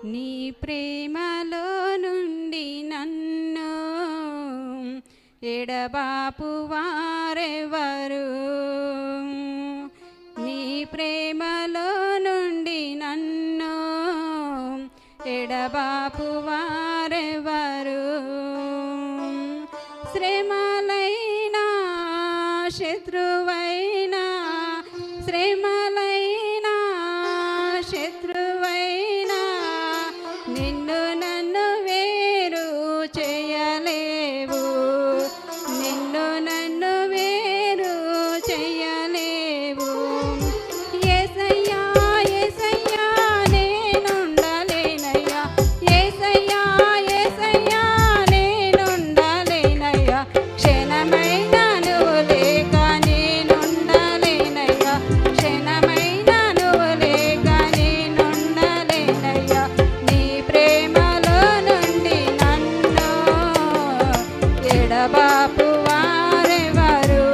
నీ ప్రేమలో నుండి నన్ను ఎడబాపు వారెవరు? నీ ప్రేమలో నుండి నన్ను ఎడబాపు వారెవరు? శ్రమలైనా శత్రువైనా, శ్రమలైనా శత్రువైనా నిన్ను నన్ను వేరు చేయలేవు, నిన్ను నన్ను వేరు చేయలేవు. యేసయ్యా యేసయ్యా నేనుండలేనయ్యా, యేసయ్యా యేసయ్యా నేనుండలేనయ్యా, క్షణమైన నువ్వు లేక నేనుండలేనయ్యా, క్షణమైన నువ్వు లేక నేనుండలేనయ్యా. నీ ప్రేమలో నుండి నన్ను ఎడబాపు వారెవరు?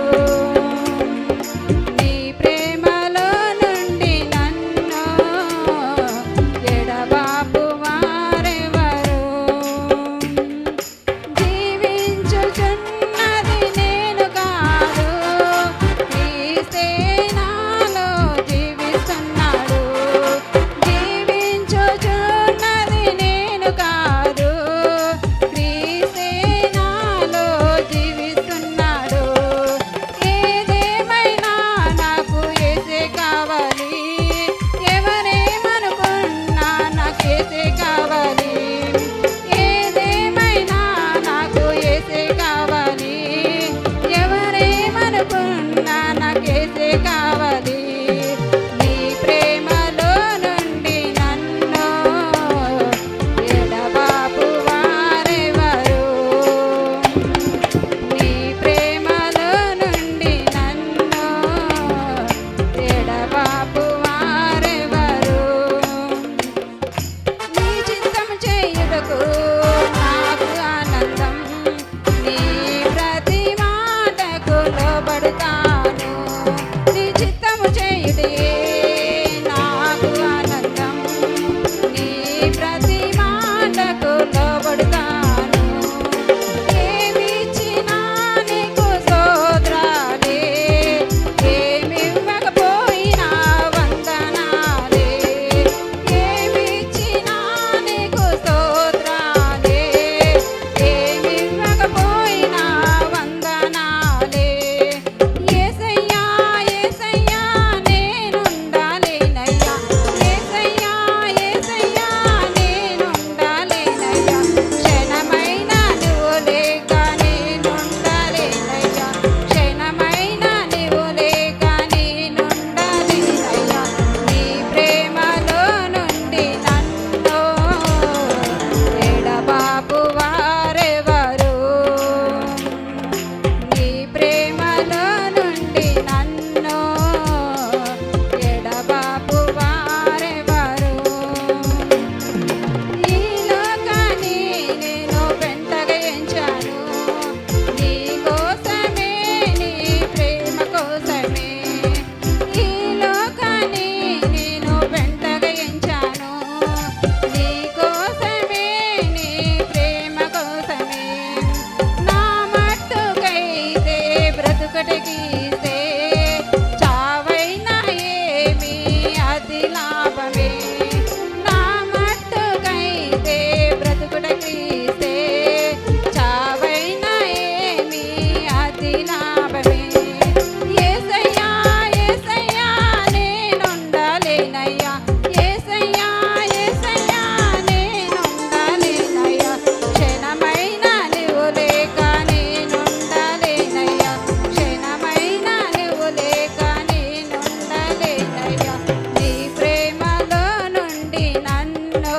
నీ ప్రేమలో నుండి నన్ను ఎడబాపు వారెవరు? జీవించుచున్నది నేను కాదు, క్రీస్తే నాలో జీవిస్తున్నాడు. జీవించుచున్నది నేను కాదు, క్రీస్తే నాలో జీవిస్తున్నాడు. ఏదేమైనా నాకు యేసే కావాలి, ఎవరేమనుకున్నా నాకు యేసే కావాలి. ఏదేమైనా నాకు యేసే కావాలి, ఎవరేమనుకున్నా నాకు యేసే కావాలి. నీ ప్రేమలో నుండి నన్ను ఎడబాపు వారెవరు? నీ ప్రేమలో నుండి నన్ను ఎడబాపు వారెవరు? నీ చిత్తం చేయుటకు నాకు ఆనందం, నీ ప్రతి మాటకు లోబడుతాను. నీ చిత్తము చేయుటే నాకు ఆనందం, నీ ప్రతి మాటకు లోబడుతాను. ఏమిచ్చినా నీకు స్తోత్రాలే, ఏమివ్వకపోయినా వందనాలే. ఏమిచ్చినా నీకు స్తోత్రాలే, ఏమివ్వకపోయినా వందనాలే. యేసయ్యా యేసయ్యా నేనుండలేనయ్యా, యేసయ్యా యేసయ్యా నేనుండలేనయ్యా, క్షణమైన నువ్వు లేక నేనుండలేనయ్యా, క్షణమైన నువ్వు లేక నేనుండలేనయ్యా. నీ ప్రేమలో నుండి నన్ను ఎడబాపు వారెవరు? నీ ప్రేమలో నుండి నన్ను ఎడబాపు వారెవరు? ఈ లోకాన్ని నేను వెంటగా ఎంచాను, నీ కోసమే, నీ ప్రేమ కోసమే. ఈ లోకాన్ని నేను వెంటగా ఎంచాను, నీ కోసమే, నీ ప్రేమ కోసమే. నా మట్టుకైతే బ్రతుకటికీస్తే, చావైనా ఏమి అది లాభమే. నా మట్టుకైతే బ్రతుకుటకీస్తే, చావైనా ఏమి అది లాభమే. యేసయ్యా యేసయ్యా నేనుండలేనయ్యా, యేసయ్యా యేసయ్యా నేనుండలేనయ్యా, క్షణమైన నువ్వు లేక నేనుండలేనయ్యా, క్షణమైన నువ్వు లేక నేనుండలేనయ్యా. నీ ప్రేమలో నుండి నన్ను